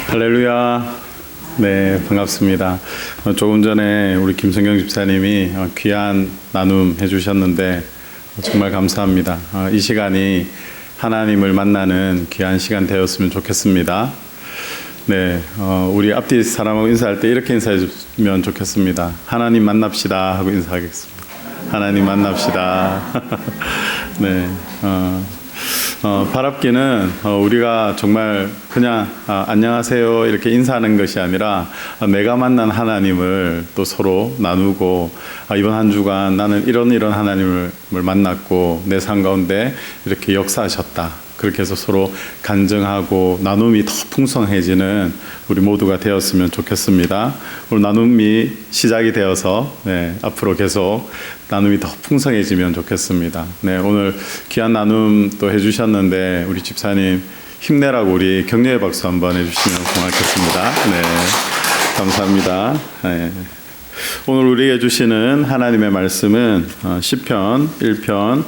할렐루야. 네, 반갑습니다. 조금 전에 우리 김성경 집사님이 귀한 나눔 해주셨는데 정말 감사합니다. 이 시간이 하나님을 만나는 귀한 시간 되었으면 좋겠습니다. 네, 우리 앞뒤 사람하고 인사할 때 이렇게 인사해 주면 좋겠습니다. 하나님 만납시다 하고 인사하겠습니다. 하나님 만납시다. 네, 바랍기는 우리가 정말 그냥 안녕하세요 이렇게 인사하는 것이 아니라 내가 만난 하나님을 또 서로 나누고 이번 한 주간 나는 이런 하나님을 만났고 내 삶 가운데 이렇게 역사하셨다. 그렇게 해서 서로 간증하고 나눔이 더 풍성해지는 우리 모두가 되었으면 좋겠습니다. 오늘 나눔이 시작이 되어서 앞으로 계속 나눔이 더 풍성해지면 좋겠습니다. 네, 오늘 귀한 나눔 또 해주셨는데 우리 집사님 힘내라고 우리 격려의 박수 한번 해주시면 고맙겠습니다. 네, 감사합니다. 네. 오늘 우리에게 주시는 하나님의 말씀은 시편 1편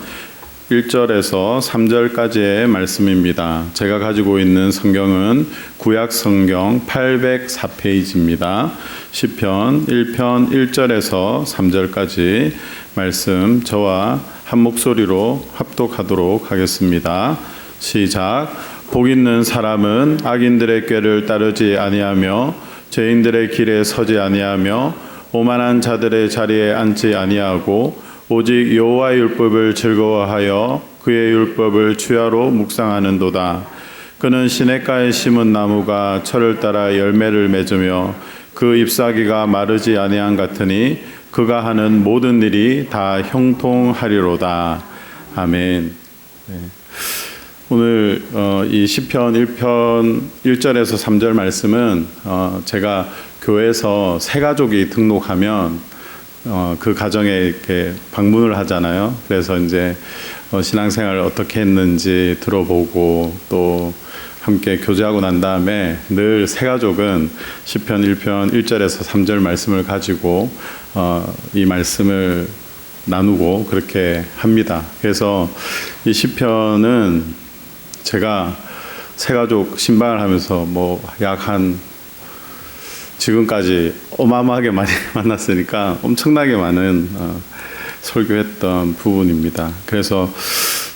1절에서 3절까지의 말씀입니다. 제가 가지고 있는 성경은 구약 성경 804페이지입니다. 시편 1편 1절에서 3절까지 말씀 저와 한 목소리로 합독하도록 하겠습니다. 시작. 복 있는 사람은 악인들의 꾀를 따르지 아니하며 죄인들의 길에 서지 아니하며 오만한 자들의 자리에 앉지 아니하고 오직 여호와의 율법을 즐거워하여 그의 율법을 주야로 묵상하는도다. 그는 시냇가에 심은 나무가 철을 따라 열매를 맺으며 그 잎사귀가 마르지 아니한 같으니 그가 하는 모든 일이 다 형통하리로다. 아멘. 네. 오늘 이 시편 1편 1절에서 3절 말씀은 제가 교회에서 새 가족이 등록하면 그 가정에 이렇게 방문을 하잖아요. 그래서 이제 신앙생활을 어떻게 했는지 들어보고 또 함께 교제하고 난 다음에 늘 새가족은 시편 1편 1절에서 3절 말씀을 가지고 이 말씀을 나누고 그렇게 합니다. 그래서 이 시편은 제가 새가족 신방을 하면서 지금까지 어마어마하게 많이 만났으니까 엄청나게 많은 설교했던 부분입니다. 그래서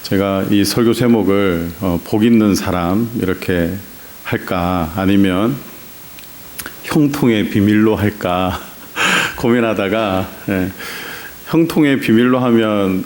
제가 이 설교 제목을 복 있는 사람 이렇게 할까 아니면 형통의 비밀로 할까 고민하다가 형통의 비밀로 하면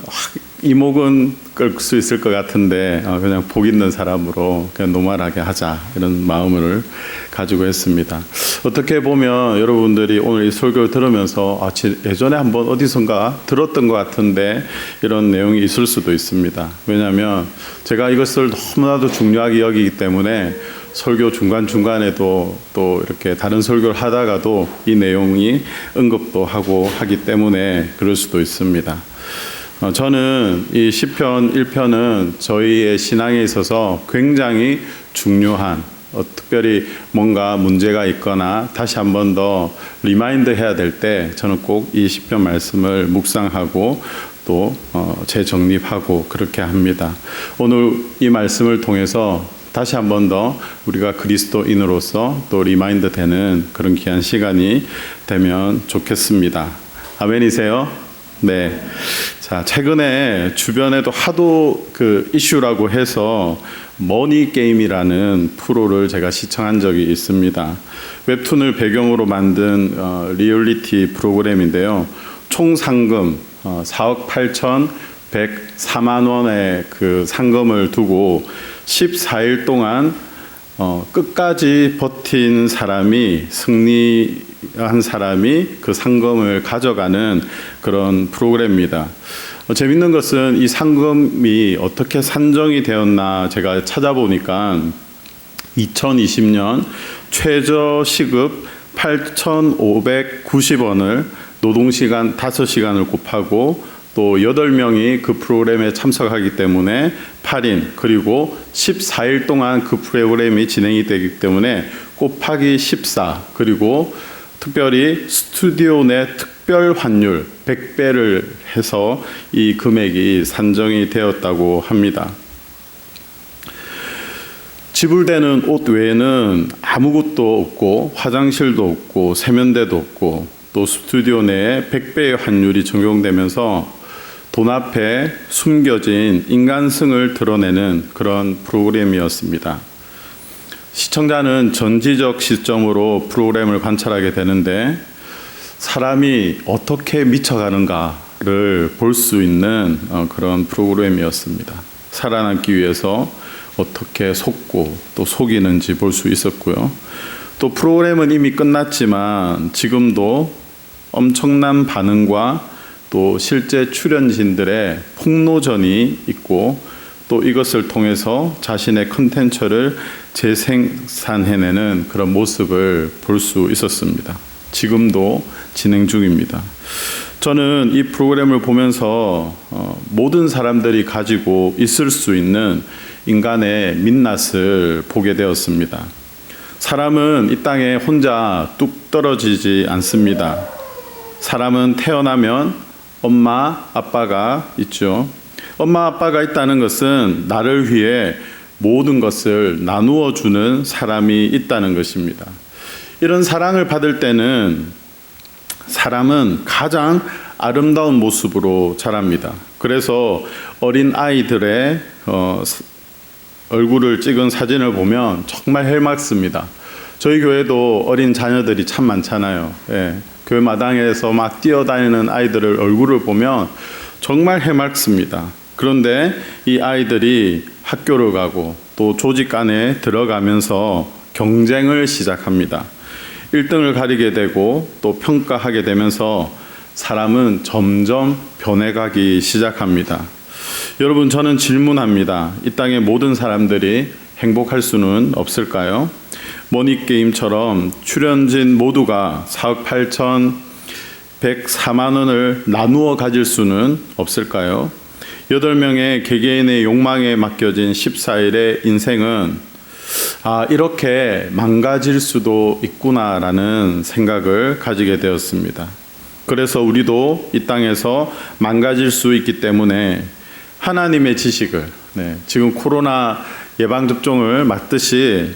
이목은 끌 수 있을 것 같은데 그냥 복 있는 사람으로 그냥 노멀하게 하자 이런 마음을 가지고 했습니다. 어떻게 보면 여러분들이 오늘 이 설교를 들으면서 예전에 한번 어디선가 들었던 것 같은데 이런 내용이 있을 수도 있습니다. 왜냐하면 제가 이것을 너무나도 중요하게 여기기 때문에 설교 중간중간에도 또 이렇게 다른 설교를 하다가도 이 내용이 언급도 하고 하기 때문에 그럴 수도 있습니다. 저는 이 시편 1편은 저희의 신앙에 있어서 굉장히 중요한 특별히 뭔가 문제가 있거나 다시 한 번 더 리마인드 해야 될 때 저는 꼭 이 시편 말씀을 묵상하고 또 재정립하고 그렇게 합니다. 오늘 이 말씀을 통해서 다시 한 번 더 우리가 그리스도인으로서 또 리마인드 되는 그런 귀한 시간이 되면 좋겠습니다. 아멘이세요? 네. 자, 최근에 주변에도 하도 그 이슈라고 해서 머니 게임이라는 프로를 제가 시청한 적이 있습니다. 웹툰을 배경으로 만든 리얼리티 프로그램인데요. 총 상금 4억 8,104만 원의 그 상금을 두고 14일 동안 끝까지 버틴 사람이 승리한 사람이 그 상금을 가져가는 그런 프로그램입니다. 재밌는 것은 이 상금이 어떻게 산정이 되었나 제가 찾아보니까 2020년 최저 시급 8,590원을 노동시간 5시간을 곱하고 또 8명이 그 프로그램에 참석하기 때문에 8인 그리고 14일 동안 그 프로그램이 진행이 되기 때문에 곱하기 14 그리고 특별히 스튜디오 내 특별 환율 100배를 해서 이 금액이 산정이 되었다고 합니다. 지불되는 옷 외에는 아무것도 없고 화장실도 없고 세면대도 없고 또 스튜디오 내에 100배의 환율이 적용되면서 돈 앞에 숨겨진 인간성을 드러내는 그런 프로그램이었습니다. 시청자는 전지적 시점으로 프로그램을 관찰하게 되는데 사람이 어떻게 미쳐가는가를 볼 수 있는 그런 프로그램이었습니다. 살아남기 위해서 어떻게 속고 또 속이는지 볼 수 있었고요. 또 프로그램은 이미 끝났지만 지금도 엄청난 반응과 또 실제 출연진들의 폭로전이 있고 또 이것을 통해서 자신의 컨텐츠를 재생산해내는 그런 모습을 볼 수 있었습니다. 지금도 진행 중입니다. 저는 이 프로그램을 보면서 모든 사람들이 가지고 있을 수 있는 인간의 민낯을 보게 되었습니다. 사람은 이 땅에 혼자 뚝 떨어지지 않습니다. 사람은 태어나면 엄마, 아빠가 있죠. 엄마, 아빠가 있다는 것은 나를 위해 모든 것을 나누어 주는 사람이 있다는 것입니다. 이런 사랑을 받을 때는 사람은 가장 아름다운 모습으로 자랍니다. 그래서 어린 아이들의 얼굴을 찍은 사진을 보면 정말 헬맞습니다. 저희 교회도 어린 자녀들이 참 많잖아요. 예, 교회 마당에서 막 뛰어다니는 아이들의 얼굴을 보면 정말 해맑습니다. 그런데 이 아이들이 학교를 가고 또 조직 안에 들어가면서 경쟁을 시작합니다. 1등을 가리게 되고 또 평가하게 되면서 사람은 점점 변해가기 시작합니다. 여러분, 저는 질문합니다. 이 땅의 모든 사람들이 행복할 수는 없을까요? 머니게임처럼 출연진 모두가 4억 8,104만 원을 나누어 가질 수는 없을까요? 8명의 개개인의 욕망에 맡겨진 14일의 인생은 이렇게 망가질 수도 있구나라는 생각을 가지게 되었습니다. 그래서 우리도 이 땅에서 망가질 수 있기 때문에 하나님의 지식을, 지금 코로나 예방접종을 맞듯이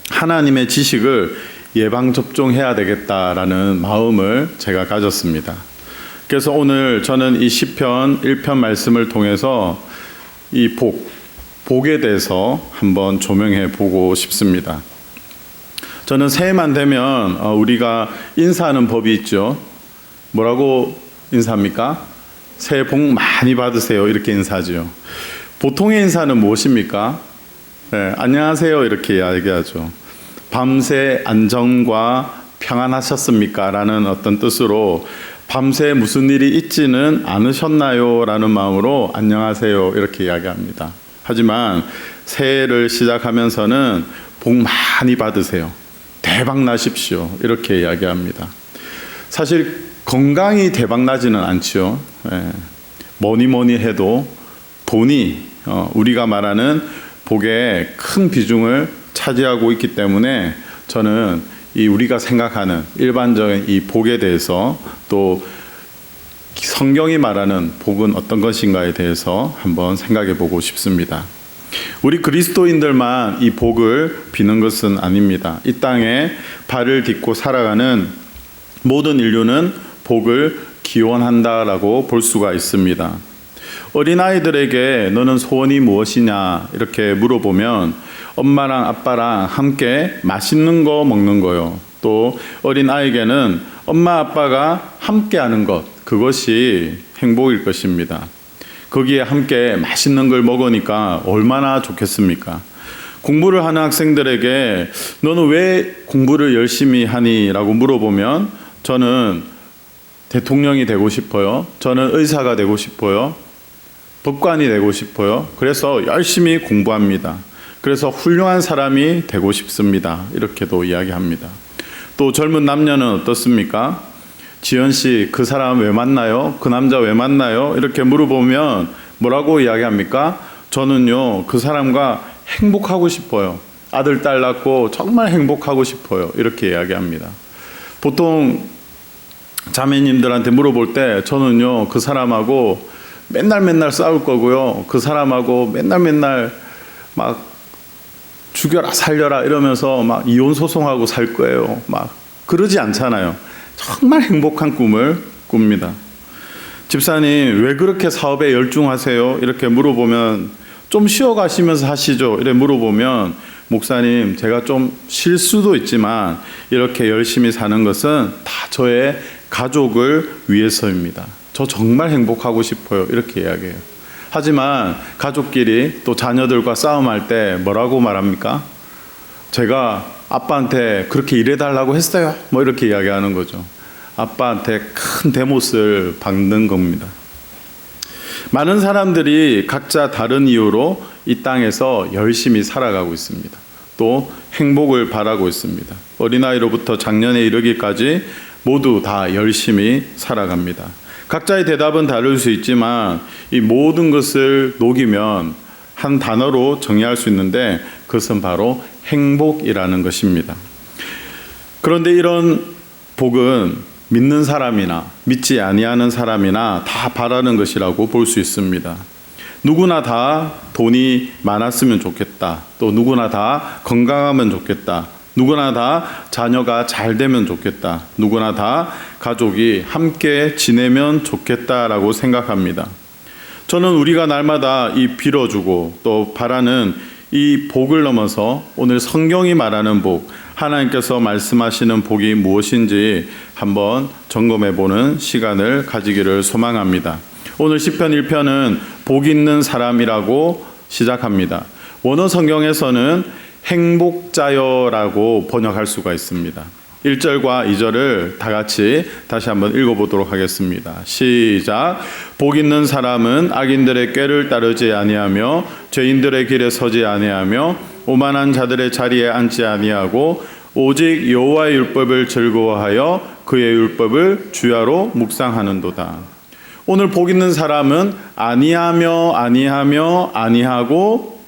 하나님의 지식을 예방접종해야 되겠다라는 마음을 제가 가졌습니다. 그래서 오늘 저는 이 시편 1편 말씀을 통해서 이 복에 대해서 한번 조명해 보고 싶습니다. 저는 새해만 되면 우리가 인사하는 법이 있죠. 뭐라고 인사합니까? 새해 복 많이 받으세요. 이렇게 인사하죠. 보통의 인사는 무엇입니까? 안녕하세요. 이렇게 이야기하죠. 밤새 안정과 평안하셨습니까? 라는 어떤 뜻으로 밤새 무슨 일이 있지는 않으셨나요? 라는 마음으로 안녕하세요. 이렇게 이야기합니다. 하지만 새해를 시작하면서는 복 많이 받으세요. 대박 나십시오. 이렇게 이야기합니다. 사실 건강이 대박 나지는 않죠. 뭐니 해도 돈이 우리가 말하는 복에 큰 비중을 차지하고 있기 때문에 저는 이 우리가 생각하는 일반적인 이 복에 대해서 또 성경이 말하는 복은 어떤 것인가에 대해서 한번 생각해 보고 싶습니다. 우리 그리스도인들만 이 복을 비는 것은 아닙니다. 이 땅에 발을 딛고 살아가는 모든 인류는 복을 기원한다라고 볼 수가 있습니다. 어린아이들에게 너는 소원이 무엇이냐 이렇게 물어보면 엄마랑 아빠랑 함께 맛있는 거 먹는 거요. 또 어린아이에게는 엄마 아빠가 함께 하는 것, 그것이 행복일 것입니다. 거기에 함께 맛있는 걸 먹으니까 얼마나 좋겠습니까? 공부를 하는 학생들에게 너는 왜 공부를 열심히 하니? 라고 물어보면 저는 대통령이 되고 싶어요. 저는 의사가 되고 싶어요. 법관이 되고 싶어요. 그래서 열심히 공부합니다. 그래서 훌륭한 사람이 되고 싶습니다. 이렇게도 이야기합니다. 또 젊은 남녀는 어떻습니까? 지연 씨, 그 사람 왜 만나요? 그 남자 왜 만나요? 이렇게 물어보면 뭐라고 이야기합니까? 저는요, 그 사람과 행복하고 싶어요. 아들, 딸 낳고 정말 행복하고 싶어요. 이렇게 이야기합니다. 보통 자매님들한테 물어볼 때 저는요, 그 사람하고 맨날 싸울 거고요. 그 사람하고 맨날 막 죽여라 살려라 이러면서 막 이혼 소송하고 살 거예요. 막 그러지 않잖아요. 정말 행복한 꿈을 꿉니다. 집사님 왜 그렇게 사업에 열중하세요? 이렇게 물어보면 좀 쉬어가시면서 하시죠. 이렇게 물어보면 목사님 제가 좀 쉴 수도 있지만 이렇게 열심히 사는 것은 다 저의 가족을 위해서입니다. 저 정말 행복하고 싶어요. 이렇게 이야기해요. 하지만 가족끼리 또 자녀들과 싸움할 때 뭐라고 말합니까? 제가 아빠한테 그렇게 일해달라고 했어요. 뭐 이렇게 이야기하는 거죠. 아빠한테 큰 대못을 받는 겁니다. 많은 사람들이 각자 다른 이유로 이 땅에서 열심히 살아가고 있습니다. 또 행복을 바라고 있습니다. 어린아이로부터 장년에 이르기까지 모두 다 열심히 살아갑니다. 각자의 대답은 다를 수 있지만 이 모든 것을 녹이면 한 단어로 정의할 수 있는데 그것은 바로 행복이라는 것입니다. 그런데 이런 복은 믿는 사람이나 믿지 아니하는 사람이나 다 바라는 것이라고 볼 수 있습니다. 누구나 다 돈이 많았으면 좋겠다. 또 누구나 다 건강하면 좋겠다. 누구나 다 자녀가 잘 되면 좋겠다. 누구나 다 가족이 함께 지내면 좋겠다라고 생각합니다. 저는 우리가 날마다 이 빌어주고 또 바라는 이 복을 넘어서 오늘 성경이 말하는 복, 하나님께서 말씀하시는 복이 무엇인지 한번 점검해 보는 시간을 가지기를 소망합니다. 오늘 시편 1편은 복 있는 사람이라고 시작합니다. 원어 성경에서는 행복자여라고 번역할 수가 있습니다. 1절과 2절을 다 같이 다시 한번 읽어보도록 하겠습니다. 시작. 복 있는 사람은 악인들의 꾀를 따르지 아니하며 죄인들의 길에 서지 아니하며 오만한 자들의 자리에 앉지 아니하고 오직 여호와의 율법을 즐거워하여 그의 율법을 주야로 묵상하는도다. 오늘 복 있는 사람은 아니하고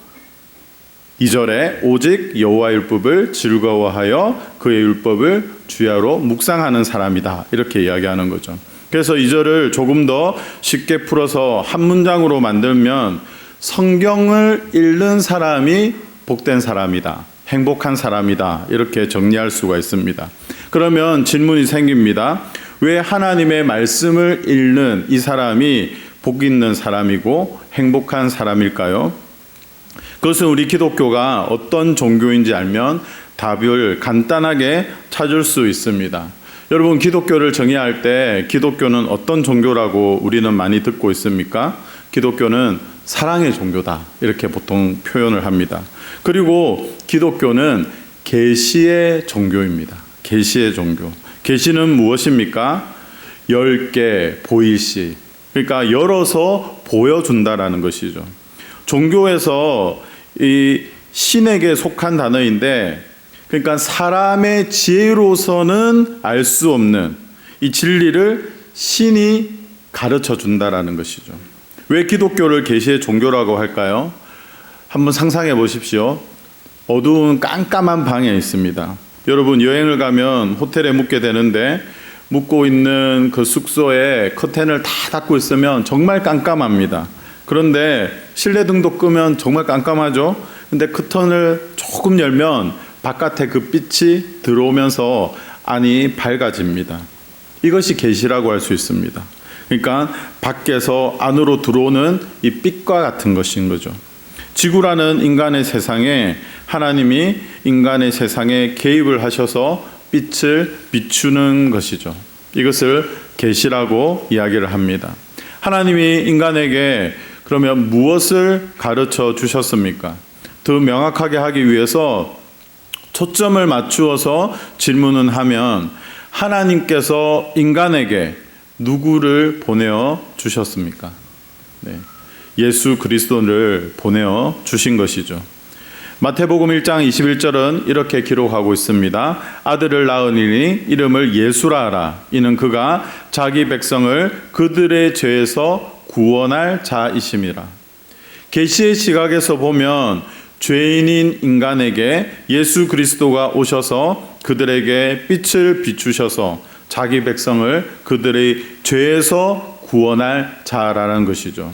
2절에 오직 여호와의 율법을 즐거워하여 그의 율법을 주야로 묵상하는 사람이다. 이렇게 이야기하는 거죠. 그래서 2절을 조금 더 쉽게 풀어서 한 문장으로 만들면 성경을 읽는 사람이 복된 사람이다. 행복한 사람이다. 이렇게 정리할 수가 있습니다. 그러면 질문이 생깁니다. 왜 하나님의 말씀을 읽는 이 사람이 복 있는 사람이고 행복한 사람일까요? 그것은 우리 기독교가 어떤 종교인지 알면 답을 간단하게 찾을 수 있습니다. 여러분, 기독교를 정의할 때 기독교는 어떤 종교라고 우리는 많이 듣고 있습니까? 기독교는 사랑의 종교다. 이렇게 보통 표현을 합니다. 그리고 기독교는 계시의 종교입니다. 계시의 종교. 계시는 무엇입니까? 10개 보일시. 그러니까 열어서 보여준다라는 것이죠. 종교에서 이 신에게 속한 단어인데, 그러니까 사람의 지혜로서는 알 수 없는 이 진리를 신이 가르쳐 준다라는 것이죠. 왜 기독교를 계시의 종교라고 할까요? 한번 상상해 보십시오. 어두운 깜깜한 방에 있습니다. 여러분, 여행을 가면 호텔에 묵게 되는데 묵고 있는 그 숙소에 커튼을 다 닫고 있으면 정말 깜깜합니다. 그런데 실내등도 끄면 정말 깜깜하죠. 근데 커튼을 조금 열면 바깥에 그 빛이 들어오면서 안이 밝아집니다. 이것이 계시라고 할 수 있습니다. 그러니까 밖에서 안으로 들어오는 이 빛과 같은 것인 거죠. 지구라는 인간의 세상에 하나님이 인간의 세상에 개입을 하셔서 빛을 비추는 것이죠. 이것을 계시라고 이야기를 합니다. 하나님이 인간에게 그러면 무엇을 가르쳐 주셨습니까? 더 명확하게 하기 위해서 초점을 맞추어서 질문을 하면 하나님께서 인간에게 누구를 보내어 주셨습니까? 네. 예수 그리스도를 보내어 주신 것이죠. 마태복음 1장 21절은 이렇게 기록하고 있습니다. 아들을 낳으니 이름을 예수라 하라. 이는 그가 자기 백성을 그들의 죄에서 구원할 자이심이라. 계시의 시각에서 보면 죄인인 인간에게 예수 그리스도가 오셔서 그들에게 빛을 비추셔서 자기 백성을 그들의 죄에서 구원할 자라는 것이죠.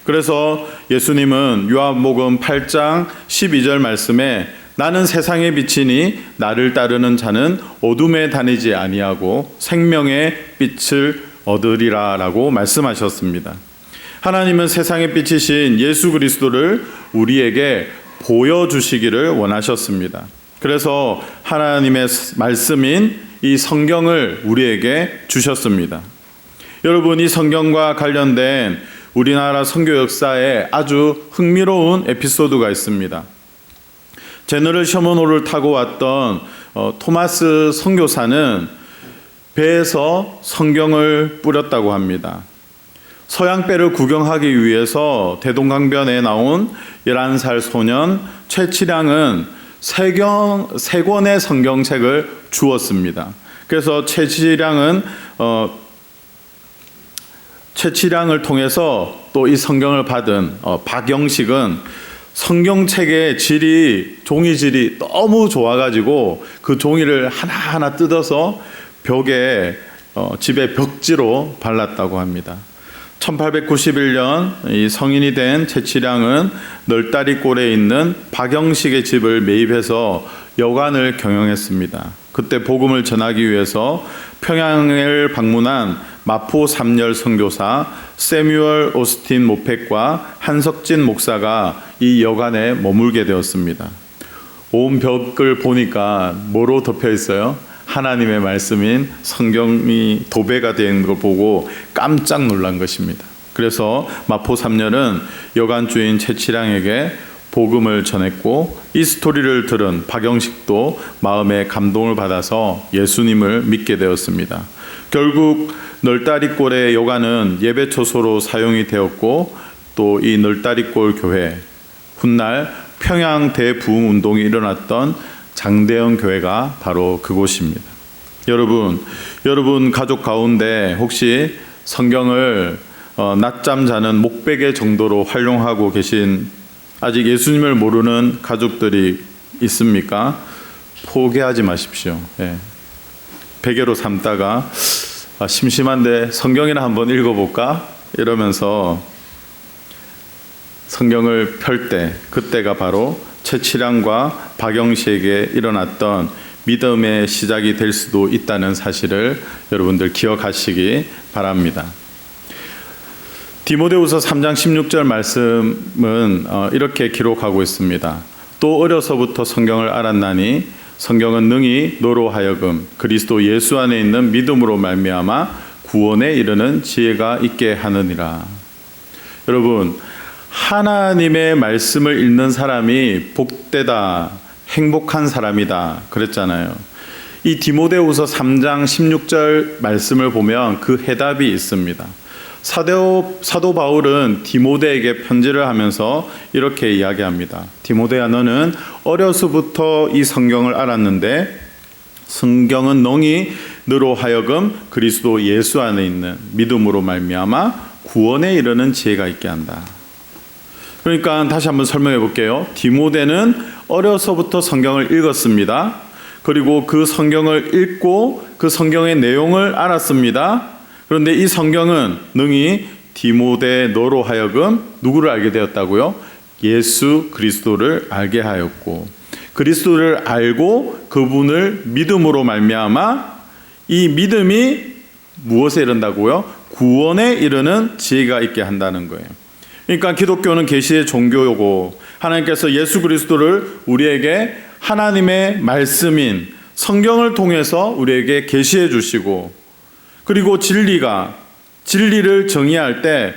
그래서 예수님은 요한복음 8장 12절 말씀에 나는 세상의 빛이니 나를 따르는 자는 어둠에 다니지 아니하고 생명의 빛을 얻으리라라고 말씀하셨습니다. 하나님은 세상의 빛이신 예수 그리스도를 우리에게 보여주시기를 원하셨습니다. 그래서 하나님의 말씀인 이 성경을 우리에게 주셨습니다. 여러분, 이 성경과 관련된 우리나라 선교 역사에 아주 흥미로운 에피소드가 있습니다. 제너럴 셔먼호를 타고 왔던 토마스 선교사는 배에서 성경을 뿌렸다고 합니다. 서양배를 구경하기 위해서 대동강변에 나온 11살 소년 최치량은 세 권의 성경책을 주었습니다. 그래서 최치량을 통해서 또 이 성경을 받은 박영식은 성경책의 종이 질이 너무 좋아가지고 그 종이를 하나하나 뜯어서 벽에 집의 벽지로 발랐다고 합니다. 1891년 이 성인이 된 최치량은 널다리골에 있는 박영식의 집을 매입해서 여관을 경영했습니다. 그때 복음을 전하기 위해서 평양을 방문한 마포 삼열 선교사 세뮤얼 오스틴 모펫과 한석진 목사가 이 여관에 머물게 되었습니다. 온 벽을 보니까 뭐로 덮여 있어요? 하나님의 말씀인 성경이 도배가 된 걸 보고 깜짝 놀란 것입니다. 그래서 마포 삼열은 여관 주인 최치량에게 복음을 전했고, 이 스토리를 들은 박영식도 마음에 감동을 받아서 예수님을 믿게 되었습니다. 결국 널다리골의 여관은 예배 초소로 사용이 되었고, 또 이 널다리골 교회, 훗날 평양 대부흥 운동이 일어났던 장대영 교회가 바로 그곳입니다. 여러분 가족 가운데 혹시 성경을 낮잠 자는 목베개 정도로 활용하고 계신 아직 예수님을 모르는 가족들이 있습니까? 포기하지 마십시오. 베개로 삼다가 심심한데 성경이나 한번 읽어볼까? 이러면서 성경을 펼 때, 그때가 바로 최치량과 박영식에게 일어났던 믿음의 시작이 될 수도 있다는 사실을 여러분들 기억하시기 바랍니다. 디모데후서 3장 16절 말씀은 이렇게 기록하고 있습니다. 또 어려서부터 성경을 알았나니 성경은 능히 너로 하여금 그리스도 예수 안에 있는 믿음으로 말미암아 구원에 이르는 지혜가 있게 하느니라. 여러분, 하나님의 말씀을 읽는 사람이 복되다, 행복한 사람이다 그랬잖아요. 이 디모데후서 3장 16절 말씀을 보면 그 해답이 있습니다. 사도 바울은 디모데에게 편지를 하면서 이렇게 이야기합니다. 디모데야, 너는 어려서부터 이 성경을 알았는데 성경은 능히 너로 하여금 그리스도 예수 안에 있는 믿음으로 말미암아 구원에 이르는 지혜가 있게 한다. 그러니까 다시 한번 설명해 볼게요. 디모데는 어려서부터 성경을 읽었습니다. 그리고 그 성경을 읽고 그 성경의 내용을 알았습니다. 그런데 이 성경은 능히 디모데 너로 하여금 누구를 알게 되었다고요? 예수 그리스도를 알게 하였고, 그리스도를 알고 그분을 믿음으로 말미암아 이 믿음이 무엇에 이른다고요? 구원에 이르는 지혜가 있게 한다는 거예요. 그러니까 기독교는 계시의 종교고, 하나님께서 예수 그리스도를 우리에게 하나님의 말씀인 성경을 통해서 우리에게 계시해 주시고, 그리고 진리를 정의할 때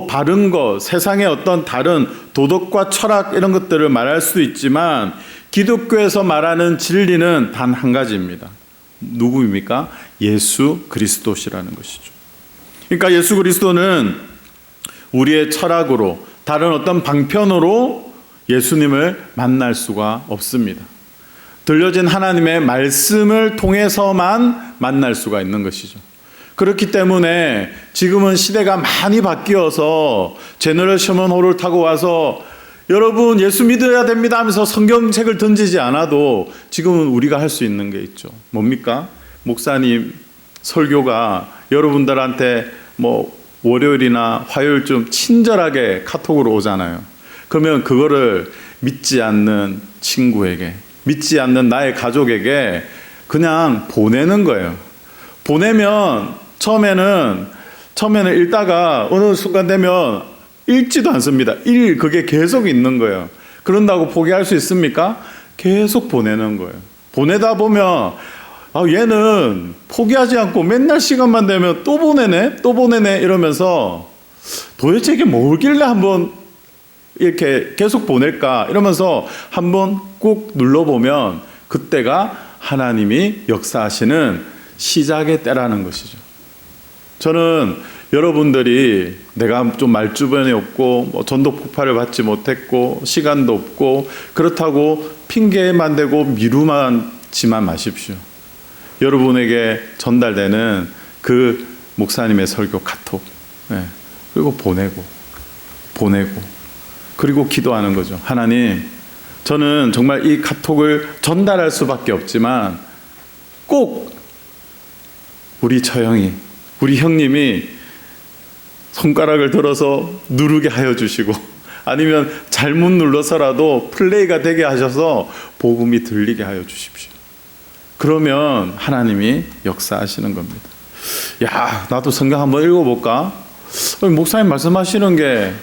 바른 것, 세상의 어떤 다른 도덕과 철학 이런 것들을 말할 수도 있지만 기독교에서 말하는 진리는 단 한 가지입니다. 누구입니까? 예수 그리스도시라는 것이죠. 그러니까 예수 그리스도는 우리의 철학으로, 다른 어떤 방편으로 예수님을 만날 수가 없습니다. 들려진 하나님의 말씀을 통해서만 만날 수가 있는 것이죠. 그렇기 때문에 지금은 시대가 많이 바뀌어서 제너럴 셔먼호를 타고 와서 여러분 예수 믿어야 됩니다 하면서 성경책을 던지지 않아도 지금은 우리가 할 수 있는 게 있죠. 뭡니까? 목사님 설교가 여러분들한테 월요일이나 화요일쯤 친절하게 카톡으로 오잖아요. 그러면 그거를 믿지 않는 친구에게, 믿지 않는 나의 가족에게 그냥 보내는 거예요. 보내면 처음에는 읽다가 어느 순간 되면 읽지도 않습니다. 그게 계속 있는 거예요. 그런다고 포기할 수 있습니까? 계속 보내는 거예요. 보내다 보면 얘는 포기하지 않고 맨날 시간만 되면 또 보내네 이러면서 도대체 이게 뭐길래 한번 이렇게 계속 보낼까 이러면서 한번 꾹 눌러보면 그때가 하나님이 역사하시는 시작의 때라는 것이죠. 저는 여러분들이 내가 좀 말주변이 없고 전도 폭발을 받지 못했고 시간도 없고 그렇다고 핑계만 대고 미루지만 마십시오. 여러분에게 전달되는 그 목사님의 설교 카톡, 그리고 보내고 그리고 기도하는 거죠. 하나님, 저는 정말 이 카톡을 전달할 수밖에 없지만 꼭 우리 처형이, 우리 형님이 손가락을 들어서 누르게 하여 주시고 아니면 잘못 눌러서라도 플레이가 되게 하셔서 복음이 들리게 하여 주십시오. 그러면 하나님이 역사하시는 겁니다. 나도 성경 한번 읽어볼까? 목사님 말씀하시는 게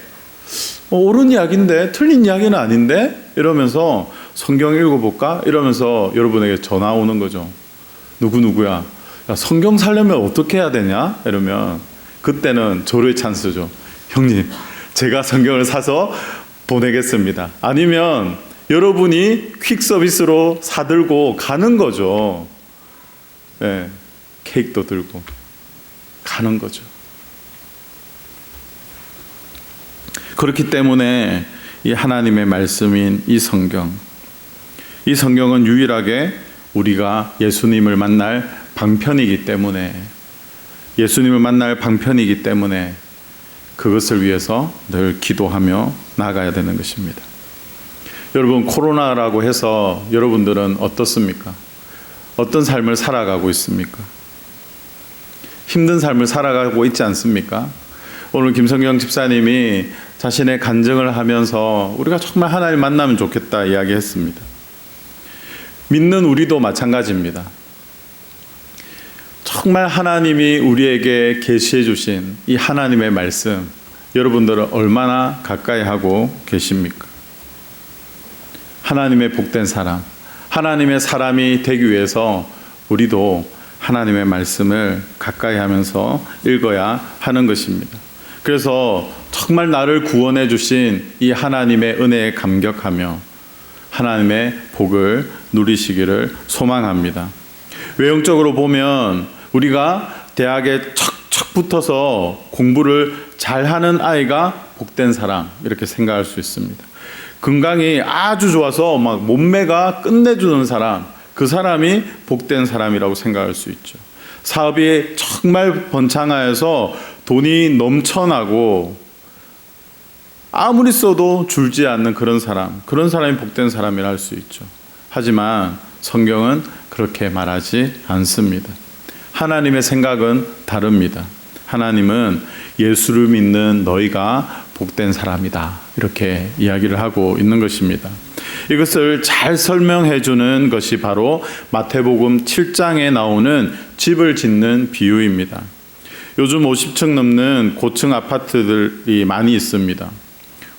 옳은 이야기인데 틀린 이야기는 아닌데? 이러면서 성경 읽어볼까? 이러면서 여러분에게 전화 오는 거죠. 누구야? 성경 살려면 어떻게 해야 되냐? 이러면 그때는 조르의 찬스죠. 형님, 제가 성경을 사서 보내겠습니다. 아니면 여러분이 퀵 서비스로 사들고 가는 거죠. 케이크도 들고 가는 거죠. 그렇기 때문에 이 하나님의 말씀인 이 성경은 유일하게 우리가 예수님을 만날 방편이기 때문에 그것을 위해서 늘 기도하며 나아가야 되는 것입니다. 여러분, 코로나라고 해서 여러분들은 어떻습니까? 어떤 삶을 살아가고 있습니까? 힘든 삶을 살아가고 있지 않습니까? 오늘 김성경 집사님이 자신의 간증을 하면서 우리가 정말 하나님 만나면 좋겠다 이야기했습니다. 믿는 우리도 마찬가지입니다. 정말 하나님이 우리에게 계시해 주신 이 하나님의 말씀, 여러분들은 얼마나 가까이 하고 계십니까? 하나님의 복된 사람, 하나님의 사람이 되기 위해서 우리도 하나님의 말씀을 가까이 하면서 읽어야 하는 것입니다. 그래서 정말 나를 구원해 주신 이 하나님의 은혜에 감격하며 하나님의 복을 누리시기를 소망합니다. 외형적으로 보면 우리가 대학에 척척 붙어서 공부를 잘하는 아이가 복된 사람 이렇게 생각할 수 있습니다. 건강이 아주 좋아서 막 몸매가 끝내주는 사람, 그 사람이 복된 사람이라고 생각할 수 있죠. 사업이 정말 번창하여서 돈이 넘쳐나고 아무리 써도 줄지 않는 그런 사람이 복된 사람이라 할 수 있죠. 하지만 성경은 그렇게 말하지 않습니다. 하나님의 생각은 다릅니다. 하나님은 예수를 믿는 너희가 복된 사람이다 이렇게 이야기를 하고 있는 것입니다. 이것을 잘 설명해 주는 것이 바로 마태복음 7장에 나오는 집을 짓는 비유입니다. 요즘 50층 넘는 고층 아파트들이 많이 있습니다.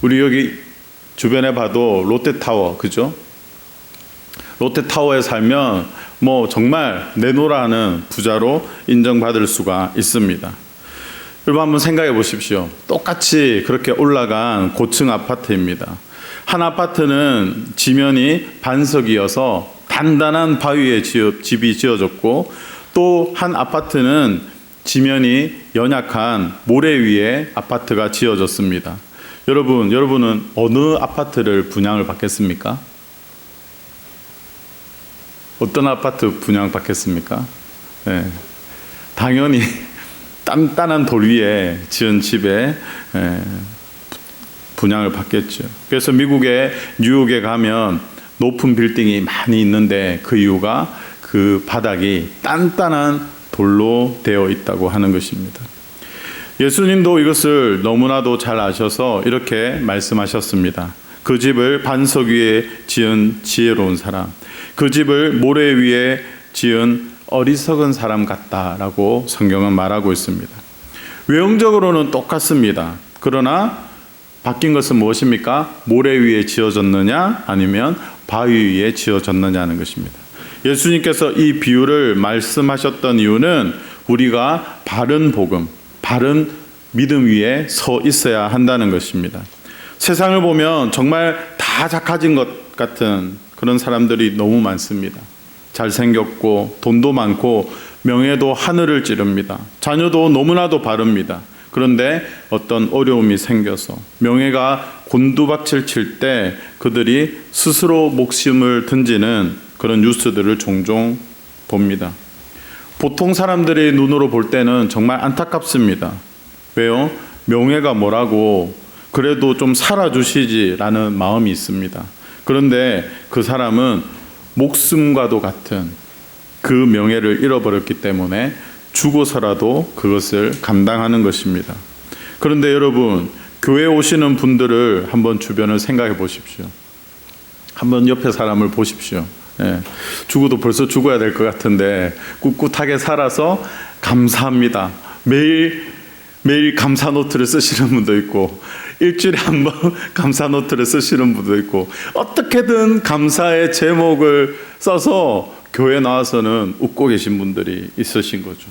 우리 여기 주변에 봐도 롯데타워, 그죠? 롯데타워에 살면 정말 내노라는 부자로 인정받을 수가 있습니다. 여러분 한번 생각해 보십시오. 똑같이 그렇게 올라간 고층 아파트입니다. 한 아파트는 지면이 반석이어서 단단한 바위에 집이 지어졌고 또 한 아파트는 지면이 연약한 모래 위에 아파트가 지어졌습니다. 여러분은 어느 아파트를 분양을 받겠습니까? 어떤 아파트 분양 받겠습니까? 당연히 단단한 돌 위에 지은 집에 분양을 받겠죠. 그래서 미국의 뉴욕에 가면 높은 빌딩이 많이 있는데 그 이유가 그 바닥이 단단한 돌로 되어 있다고 하는 것입니다. 예수님도 이것을 너무나도 잘 아셔서 이렇게 말씀하셨습니다. 그 집을 반석 위에 지은 지혜로운 사람, 그 집을 모래 위에 지은 어리석은 사람 같다라고 성경은 말하고 있습니다. 외형적으로는 똑같습니다. 그러나 바뀐 것은 무엇입니까? 모래 위에 지어졌느냐 아니면 바위 위에 지어졌느냐는 것입니다. 예수님께서 이 비유를 말씀하셨던 이유는 우리가 바른 복음, 바른 믿음 위에 서 있어야 한다는 것입니다. 세상을 보면 정말 다 착해진 것 같은 그런 사람들이 너무 많습니다. 잘생겼고 돈도 많고 명예도 하늘을 찌릅니다. 자녀도 너무나도 바릅니다. 그런데 어떤 어려움이 생겨서 명예가 곤두박질 칠 때 그들이 스스로 목숨을 던지는 그런 뉴스들을 종종 봅니다. 보통 사람들의 눈으로 볼 때는 정말 안타깝습니다. 왜요? 명예가 뭐라고 그래도 좀 살아주시지라는 마음이 있습니다. 그런데 그 사람은 목숨과도 같은 그 명예를 잃어버렸기 때문에 죽어서라도 그것을 감당하는 것입니다. 그런데 여러분, 교회에 오시는 분들을 한번 주변을 생각해 보십시오. 한번 옆에 사람을 보십시오. 죽어도 벌써 죽어야 될 것 같은데 꿋꿋하게 살아서 감사합니다. 매일 감사 노트를 쓰시는 분도 있고 일주일에 한 번 감사 노트를 쓰시는 분도 있고 어떻게든 감사의 제목을 써서 교회 나와서는 웃고 계신 분들이 있으신 거죠.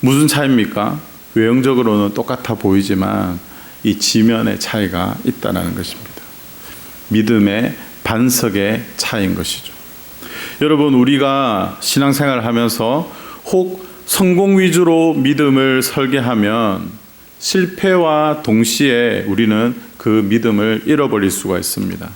무슨 차이입니까? 외형적으로는 똑같아 보이지만 이 지면의 차이가 있다는 것입니다. 믿음의 반석의 차이인 것이죠. 여러분, 우리가 신앙생활을 하면서 혹 성공 위주로 믿음을 설계하면 실패와 동시에 우리는 그 믿음을 잃어버릴 수가 있습니다.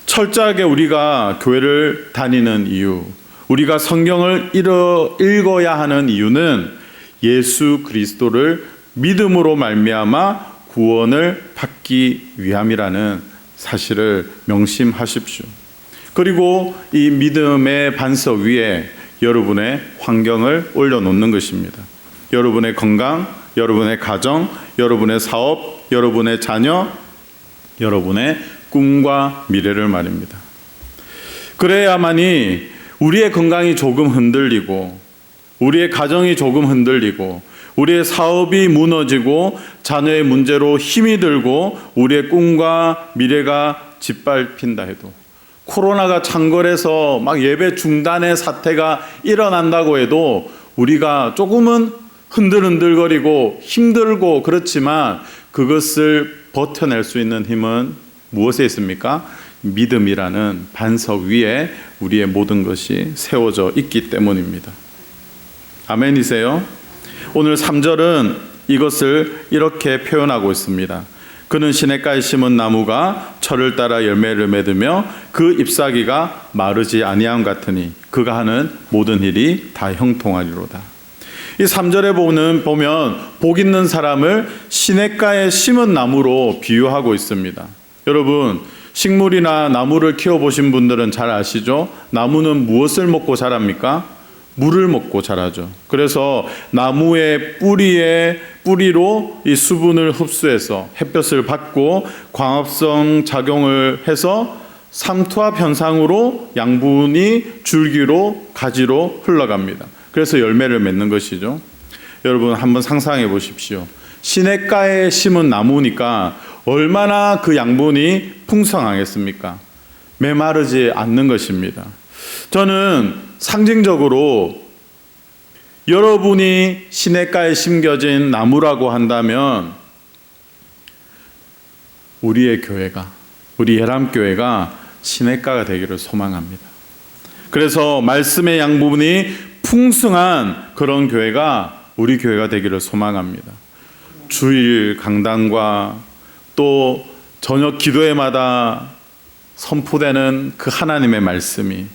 철저하게 우리가 교회를 다니는 이유, 우리가 성경을 읽어야 하는 이유는 예수 그리스도를 믿음으로 말미암아 구원을 받기 위함이라는 사실을 명심하십시오. 그리고 이 믿음의 반석 위에 여러분의 환경을 올려놓는 것입니다. 여러분의 건강, 여러분의 가정, 여러분의 사업, 여러분의 자녀, 여러분의 꿈과 미래를 말입니다. 그래야만이 우리의 건강이 조금 흔들리고 우리의 가정이 조금 흔들리고 우리의 사업이 무너지고 자녀의 문제로 힘이 들고 우리의 꿈과 미래가 짓밟힌다 해도 코로나가 창궐해서 막 예배 중단의 사태가 일어난다고 해도 우리가 조금은 흔들흔들거리고 힘들고 그렇지만 그것을 버텨낼 수 있는 힘은 무엇에 있습니까? 믿음이라는 반석 위에 우리의 모든 것이 세워져 있기 때문입니다. 아멘이세요? 오늘 3절은 이것을 이렇게 표현하고 있습니다. 그는 시냇가에 심은 나무가 철을 따라 열매를 맺으며 그 잎사귀가 마르지 아니함 같으니 그가 하는 모든 일이 다 형통하리로다. 이 3절에 보면 복 있는 사람을 시냇가에 심은 나무로 비유하고 있습니다. 여러분, 식물이나 나무를 키워보신 분들은 잘 아시죠? 나무는 무엇을 먹고 자랍니까? 물을 먹고 자라죠. 그래서 나무의 뿌리로 이 수분을 흡수해서 햇볕을 받고 광합성 작용을 해서 삼투압 현상으로 양분이 줄기로 가지로 흘러갑니다. 그래서 열매를 맺는 것이죠. 여러분 한번 상상해 보십시오. 시냇가에 심은 나무니까 얼마나 그 양분이 풍성하겠습니까? 메마르지 않는 것입니다. 저는 상징적으로 여러분이 시냇가에 심겨진 나무라고 한다면 우리의 교회가, 우리 예람교회가 시냇가가 되기를 소망합니다. 그래서 말씀의 양분이 풍성한 그런 교회가 우리 교회가 되기를 소망합니다. 주일 강단과 또 저녁 기도회마다 선포되는 그 하나님의 말씀이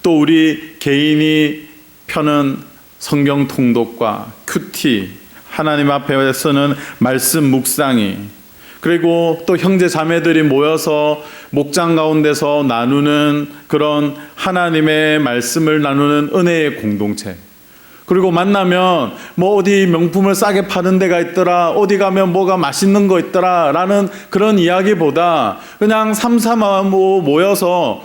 또 우리 개인이 펴는 성경 통독과 큐티, 하나님 앞에서는 말씀 묵상이, 그리고 또 형제 자매들이 모여서 목장 가운데서 나누는 그런 하나님의 말씀을 나누는 은혜의 공동체, 그리고 만나면 뭐 어디 명품을 싸게 파는 데가 있더라, 어디 가면 뭐가 맛있는 거 있더라 라는 그런 이야기보다 그냥 삼삼오오 모여서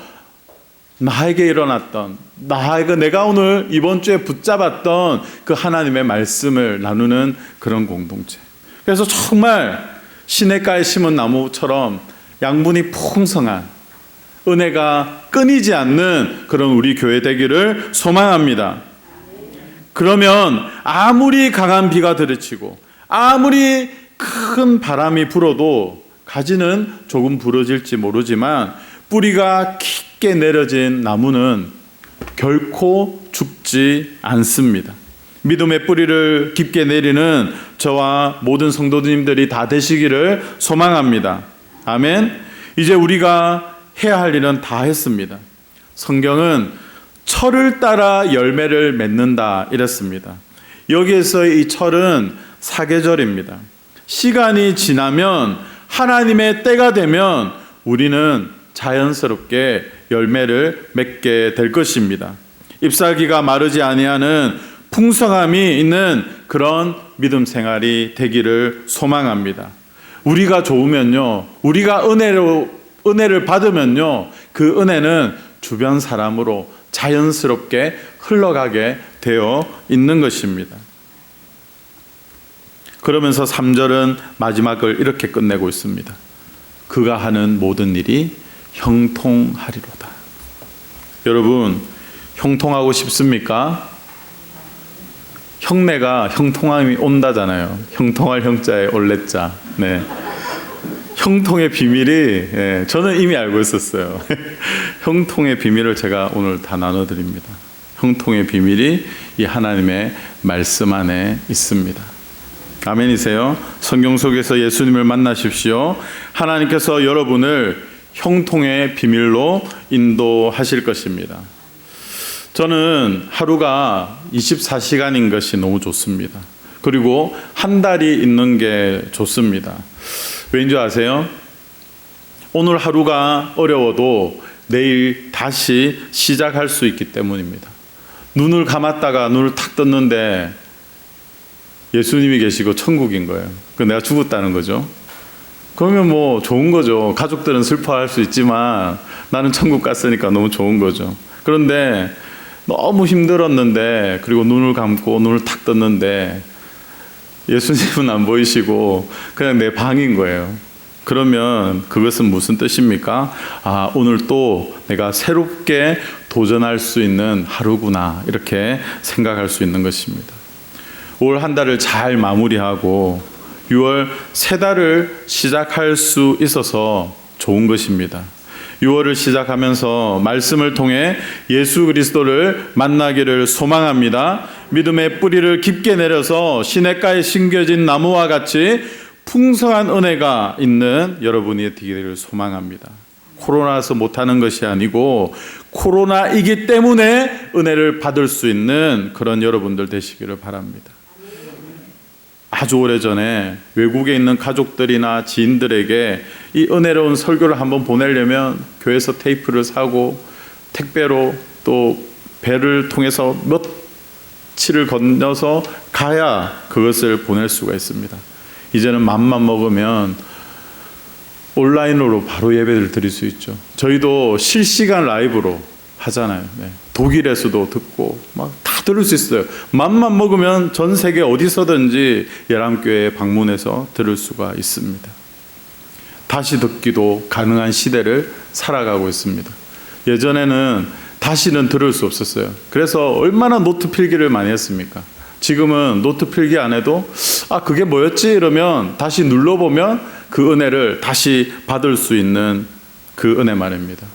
나에게 일어났던, 나에게 내가 오늘 이번 주에 붙잡았던 그 하나님의 말씀을 나누는 그런 공동체. 그래서 정말 시냇가에 심은 나무처럼 양분이 풍성한 은혜가 끊이지 않는 그런 우리 교회 되기를 소망합니다. 그러면 아무리 강한 비가 들이치고 아무리 큰 바람이 불어도 가지는 조금 부러질지 모르지만 뿌리가 깊게 내려진 나무는 결코 죽지 않습니다. 믿음의 뿌리를 깊게 내리는 저와 모든 성도님들이 다 되시기를 소망합니다. 아멘. 이제 우리가 해야 할 일은 다 했습니다. 성경은 철을 따라 열매를 맺는다 이랬습니다. 여기에서의 이 철은 사계절입니다. 시간이 지나면 하나님의 때가 되면 우리는 자연스럽게 열매를 맺게 될 것입니다. ip사귀가 마르지 아니하는 풍성함이 있는 그런 믿음 생활이 되기를 소망합니다. 우리가 좋으면요, 우리가 은혜를 받으면요, 그 은혜는 주변 사람으로 자연스럽게 흘러가게 되어 있는 것입니다. 그러면서 3절은 마지막을 이렇게 끝내고 있습니다. 그가 하는 모든 일이 형통하리로다. 여러분, 형통하고 싶습니까? 형내가 형통함이 온다잖아요. 형통할 형자에 올레자. 네. 형통의 비밀이, 저는 이미 알고 있었어요. 형통의 비밀을 제가 오늘 다 나눠드립니다. 형통의 비밀이 이 하나님의 말씀 안에 있습니다. 아멘이세요? 성경 속에서 예수님을 만나십시오. 하나님께서 여러분을 형통의 비밀로 인도하실 것입니다. 저는 하루가 24시간인 것이 너무 좋습니다. 그리고 한 달이 있는 게 좋습니다. 왜인지 아세요? 오늘 하루가 어려워도 내일 다시 시작할 수 있기 때문입니다. 눈을 감았다가 눈을 탁 떴는데 예수님이 계시고 천국인 거예요. 내가 죽었다는 거죠. 그러면 뭐 좋은 거죠. 가족들은 슬퍼할 수 있지만 나는 천국 갔으니까 너무 좋은 거죠. 그런데 너무 힘들었는데, 그리고 눈을 감고 눈을 탁 떴는데 예수님은 안 보이시고 그냥 내 방인 거예요. 그러면 그것은 무슨 뜻입니까? 아, 오늘 또 내가 새롭게 도전할 수 있는 하루구나, 이렇게 생각할 수 있는 것입니다. 올 한 달을 잘 마무리하고 6월 새 달을 시작할 수 있어서 좋은 것입니다. 6월을 시작하면서 말씀을 통해 예수 그리스도를 만나기를 소망합니다. 믿음의 뿌리를 깊게 내려서 시냇가에 심겨진 나무와 같이 풍성한 은혜가 있는 여러분이 되기를 소망합니다. 코로나라서 못하는 것이 아니고 코로나이기 때문에 은혜를 받을 수 있는 그런 여러분들 되시기를 바랍니다. 아주 오래전에 외국에 있는 가족들이나 지인들에게 이 은혜로운 설교를 한번 보내려면 교회에서 테이프를 사고 택배로 또 배를 통해서 며칠을 건너서 가야 그것을 보낼 수가 있습니다. 이제는 맘만 먹으면 온라인으로 바로 예배를 드릴 수 있죠. 저희도 실시간 라이브로 하잖아요. 네. 독일에서도 듣고 막 다 들을 수 있어요. 맘만 먹으면 전 세계 어디서든지 예람교회에 방문해서 들을 수가 있습니다. 다시 듣기도 가능한 시대를 살아가고 있습니다. 예전에는 다시는 들을 수 없었어요. 그래서 얼마나 노트 필기를 많이 했습니까? 지금은 노트 필기 안 해도 그게 뭐였지? 이러면 다시 눌러보면 그 은혜를 다시 받을 수 있는 그 은혜 말입니다.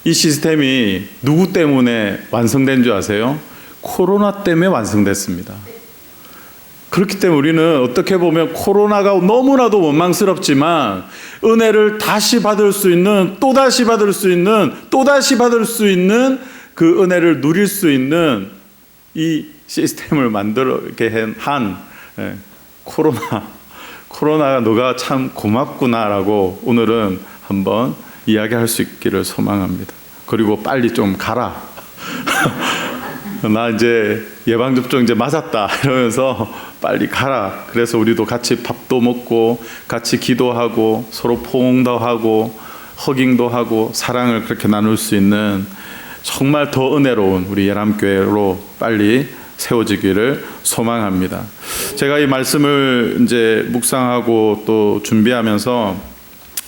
이 시스템이 누구 때문에 완성된 줄 아세요? 코로나 때문에 완성됐습니다. 그렇기 때문에 우리는 어떻게 보면 코로나가 너무나도 원망스럽지만 은혜를 다시 받을 수 있는, 또다시 받을 수 있는, 또다시 받을 수 있는 그 은혜를 누릴 수 있는 이 시스템을 만들게 한 코로나가 너가 참 고맙구나라고 오늘은 한번 이야기할 수 있기를 소망합니다. 그리고 빨리 좀 가라. 나 이제 예방접종 이제 맞았다 이러면서 빨리 가라. 그래서 우리도 같이 밥도 먹고 같이 기도하고 서로 포옹도 하고 허깅도 하고 사랑을 그렇게 나눌 수 있는 정말 더 은혜로운 우리 예람교회로 빨리 세워지기를 소망합니다. 제가 이 말씀을 이제 묵상하고 또 준비하면서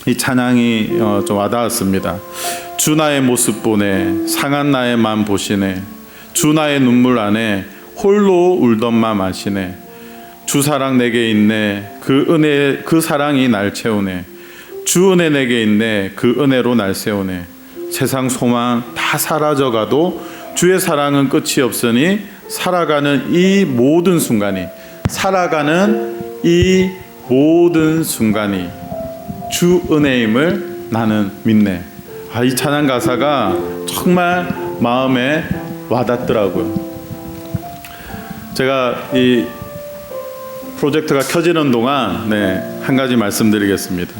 이 찬양이 좀 와닿았습니다. 주 나의 모습 보네, 상한 나의 맘 보시네, 주 나의 눈물 안에 홀로 울던 맘 아시네, 주 사랑 내게 있네, 그 은혜 그 사랑이 날 채우네, 주 은혜 내게 있네, 그 은혜로 날 세우네, 세상 소망 다 사라져가도 주의 사랑은 끝이 없으니 살아가는 이 모든 순간이 주 은혜임을 나는 믿네. 이 찬양 가사가 정말 마음에 와닿더라고요. 제가 이 프로젝트가 켜지는 동안 한 가지 말씀드리겠습니다.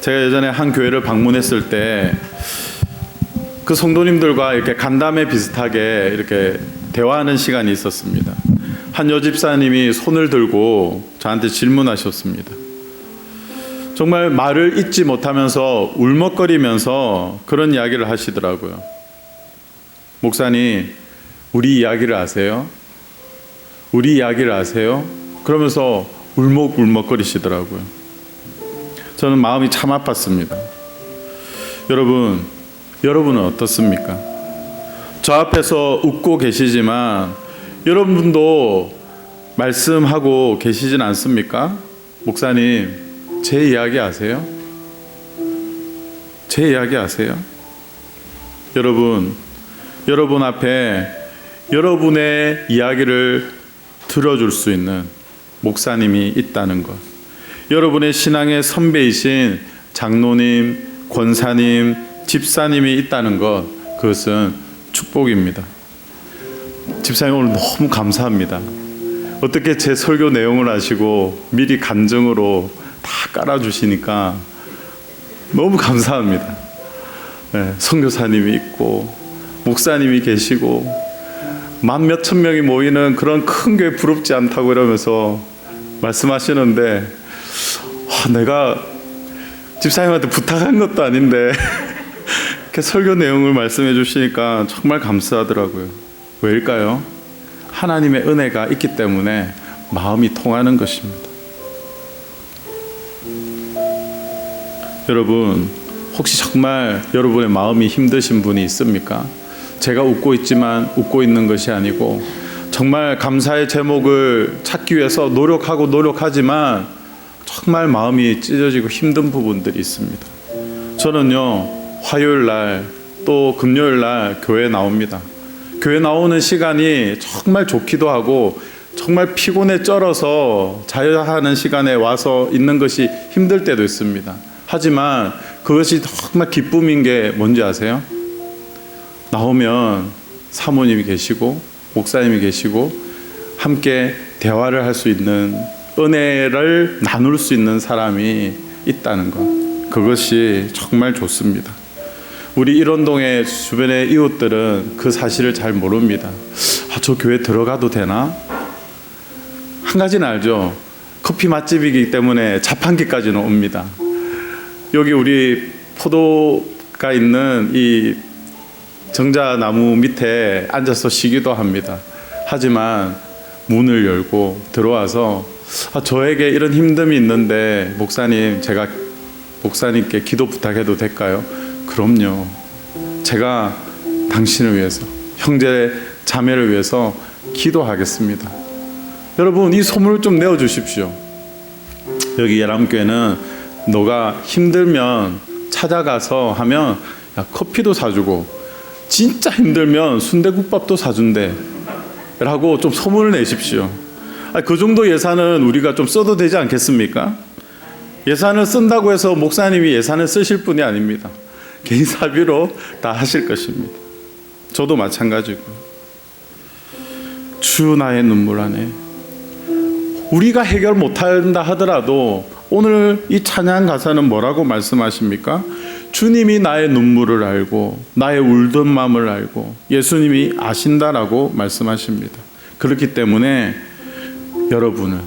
제가 예전에 한 교회를 방문했을 때 그 성도님들과 이렇게 간담회 비슷하게 이렇게 대화하는 시간이 있었습니다. 한 여집사님이 손을 들고 저한테 질문하셨습니다. 정말 말을 잇지 못하면서 울먹거리면서 그런 이야기를 하시더라고요. 목사님, 우리 이야기를 아세요? 우리 이야기를 아세요? 그러면서 울먹울먹거리시더라고요. 저는 마음이 참 아팠습니다. 여러분은 어떻습니까? 저 앞에서 웃고 계시지만 여러분도 말씀하고 계시진 않습니까? 목사님, 제 이야기 아세요? 제 이야기 아세요? 여러분 앞에 여러분의 이야기를 들어줄 수 있는 목사님이 있다는 것, 여러분의 신앙의 선배이신 장로님, 권사님, 집사님이 있다는 것, 그것은 축복입니다. 집사님 오늘 너무 감사합니다. 어떻게 제 설교 내용을 아시고 미리 간증으로 다 깔아주시니까 너무 감사합니다. 선교사님이 있고 목사님이 계시고 만 몇천 명이 모이는 그런 큰 교회 부럽지 않다고 이러면서 말씀하시는데, 내가 집사님한테 부탁한 것도 아닌데 이렇게 설교 내용을 말씀해 주시니까 정말 감사하더라고요. 왜일까요? 하나님의 은혜가 있기 때문에 마음이 통하는 것입니다. 여러분, 혹시 정말 여러분의 마음이 힘드신 분이 있습니까? 제가 웃고 있지만 웃고 있는 것이 아니고 정말 감사의 제목을 찾기 위해서 노력하지만 정말 마음이 찢어지고 힘든 부분들이 있습니다. 저는요, 화요일 날 또 금요일 날 교회 나옵니다. 교회 나오는 시간이 정말 좋기도 하고 정말 피곤에 쩔어서 자야 하는 시간에 와서 있는 것이 힘들 때도 있습니다. 하지만 그것이 정말 기쁨인 게 뭔지 아세요? 나오면 사모님이 계시고 목사님이 계시고 함께 대화를 할 수 있는, 은혜를 나눌 수 있는 사람이 있다는 것, 그것이 정말 좋습니다. 우리 일원동의 주변의 이웃들은 그 사실을 잘 모릅니다. 저 교회 들어가도 되나? 한 가지는 알죠. 커피 맛집이기 때문에 자판기까지는 옵니다. 여기 우리 포도가 있는 이 정자나무 밑에 앉아서 쉬기도 합니다. 하지만 문을 열고 들어와서 저에게 이런 힘듦이 있는데 목사님, 제가 목사님께 기도 부탁해도 될까요? 그럼요. 제가 당신을 위해서, 형제 자매를 위해서 기도하겠습니다. 여러분, 이 소문을 좀 내어주십시오. 여기 예람교회는 너가 힘들면 찾아가서 하면 커피도 사주고, 진짜 힘들면 순대국밥도 사준대 라고 좀 소문을 내십시오. 그 정도 예산은 우리가 좀 써도 되지 않겠습니까? 예산을 쓴다고 해서 목사님이 예산을 쓰실 분이 아닙니다. 개인 사비로 다 하실 것입니다. 저도 마찬가지고. 주 나의 눈물 안에, 우리가 해결 못한다 하더라도 오늘 이 찬양 가사는 뭐라고 말씀하십니까? 주님이 나의 눈물을 알고 나의 울던 마음을 알고 예수님이 아신다라고 말씀하십니다. 그렇기 때문에 여러분은,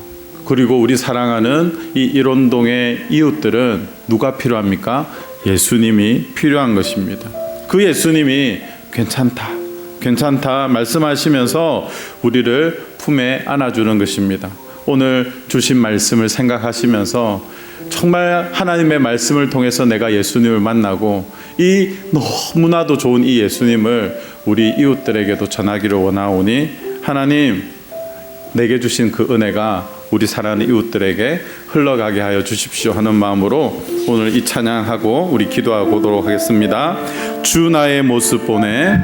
그리고 우리 사랑하는 이 일원동의 이웃들은 누가 필요합니까? 예수님이 필요한 것입니다. 그 예수님이 괜찮다 말씀하시면서 우리를 품에 안아주는 것입니다. 오늘 주신 말씀을 생각하시면서 정말 하나님의 말씀을 통해서 내가 예수님을 만나고 이 너무나도 좋은 이 예수님을 우리 이웃들에게도 전하기를 원하오니 하나님, 내게 주신 그 은혜가 우리 사랑하는 이웃들에게 흘러가게 하여 주십시오 하는 마음으로 오늘 이 찬양하고 우리 기도하도록 하겠습니다. 주 나의 모습 보내,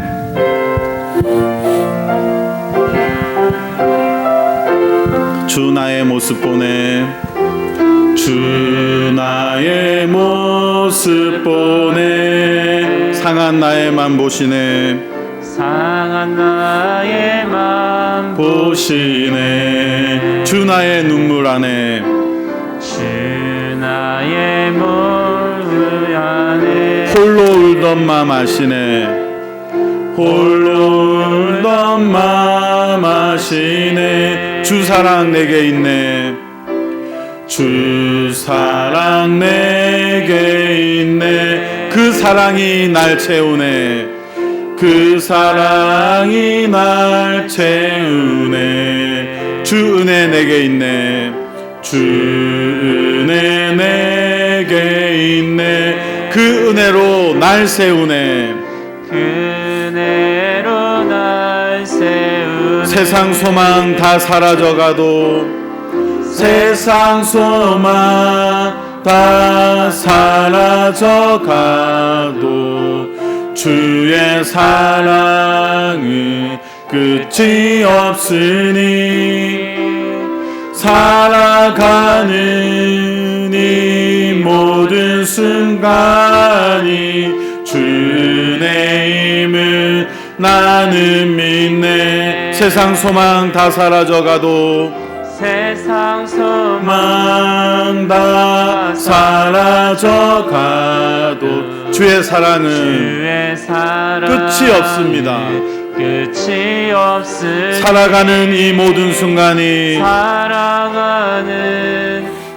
주 나의 모습 보내, 주 나의 모습 보내, 상한 나의 맘 보시네, 상한 나의 맘 보시네, 주 나의 눈물 안에, 주 나의 눈물 안에 홀로 울던 맘 아시네, 홀로 울던 맘 아시네, 주 사랑 내게 있네, 주 사랑 내게 있네, 그 사랑이 날 채우네, 그 사랑이 날 채우네, 주 은혜 내게 있네, 주 은혜 내게 있네, 그 은혜로 날 세우네, 그 은혜로 날 세우네, 세상 소망 다 사라져가도, 세상 소망 다 사라져가도 주의 사랑은 끝이 없으니 살아가는 이 모든 순간이 주 은혜임을 나는 믿네. 세상 소망 다 사라져가도, 세상 소망 소망 다 사라져가도 주의 사랑은 끝이 없습니다. 끝이 없으니 살아가는 이 모든 순간이, 살아가는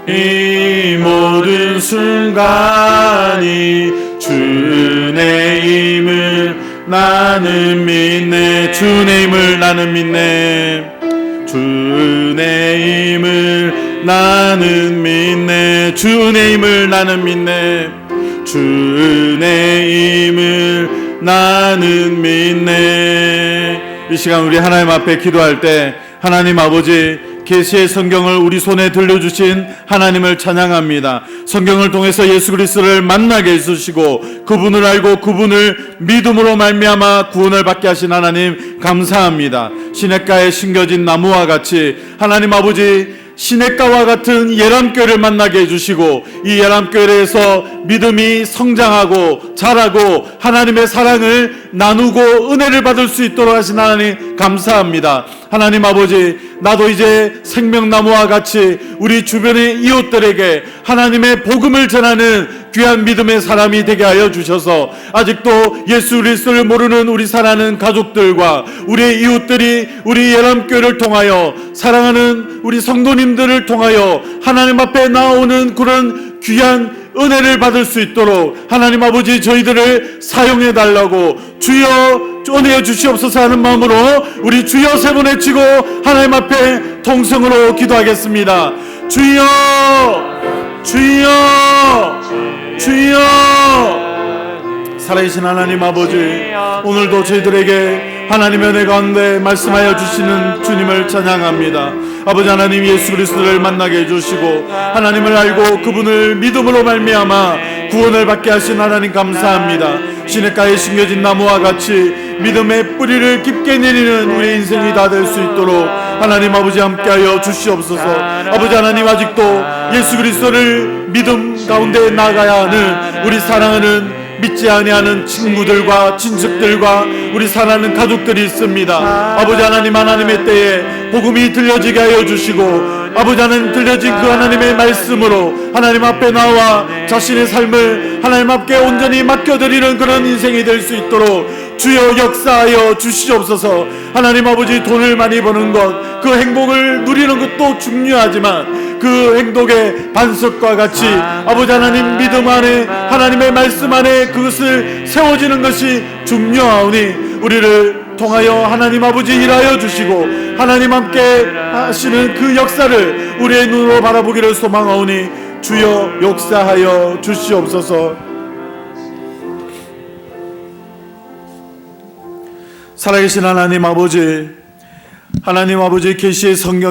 이 모든 순간이 주 은혜임을 나는 믿네. 주 은혜임을 나는 믿네. 주 은혜임을 나는 믿네. 주 은혜임을 나는 믿네. 주 은혜임을 나는 믿네. 이 시간 우리 하나님 앞에 기도할 때 하나님 아버지, 계시의 성경을 우리 손에 들려주신 하나님을 찬양합니다. 성경을 통해서 예수 그리스도를 만나게 해주시고 그분을 알고 그분을 믿음으로 말미암아 구원을 받게 하신 하나님 감사합니다. 시냇가에 심겨진 나무와 같이 하나님 아버지, 시냇가와 같은 예람교회를 만나게 해주시고 이 예람교회에서 믿음이 성장하고 자라고 하나님의 사랑을 나누고 은혜를 받을 수 있도록 하신 하나님 감사합니다. 하나님 아버지, 나도 이제 생명나무와 같이 우리 주변의 이웃들에게 하나님의 복음을 전하는 귀한 믿음의 사람이 되게 하여 주셔서 아직도 예수 그리스도를 모르는 우리 사랑하는 가족들과 우리의 이웃들이 우리 예람교회를 통하여 사랑하는 우리 성도님들을 통하여 하나님 앞에 나오는 그런 귀한 은혜를 받을 수 있도록 하나님 아버지, 저희들을 사용해 달라고 주여 은혜여 주시옵소서 하는 마음으로 우리 주여 세 번 외치고 하나님 앞에 통성으로 기도하겠습니다. 주여, 주여, 주여. 살아계신 하나님 아버지, 오늘도 저희들에게 하나님의 은혜 가운데 말씀하여 주시는 주님을 찬양합니다. 아버지 하나님, 예수 그리스도를 만나게 해주시고 하나님을 알고 그분을 믿음으로 말미암아 구원을 받게 하신 하나님 감사합니다. 시냇가에 심겨진 나무와 같이 믿음의 뿌리를 깊게 내리는 우리 인생이 다 될 수 있도록 하나님 아버지 함께하여 주시옵소서. 아버지 하나님, 아직도 예수 그리스도를 믿음 가운데 나가야 하는 우리 사랑하는 믿지 아니하는 친구들과 친척들과 우리 사랑하는 가족들이 있습니다. 아버지 하나님, 하나님의 때에 복음이 들려지게 하여 주시고 아버지 하나님 들려진 그 하나님의 말씀으로 하나님 앞에 나와 자신의 삶을 하나님 앞에 온전히 맡겨드리는 그런 인생이 될 수 있도록 주여 역사하여 주시옵소서. 하나님 아버지, 돈을 많이 버는 것, 그 행복을 누리는 것도 중요하지만 그 행복의 반석과 같이 아버지 하나님 믿음 안에 하나님의 말씀 안에 그것을 세워지는 것이 중요하오니 우리를 통하여 하나님 아버지 일하여 주시고 하나님 함께 하시는 그 역사를 우리의 눈으로 바라보기를 소망하오니 주여 역사하여 주시옵소서. 살아계신 하나님 아버지, 하나님 아버지 계시의 성경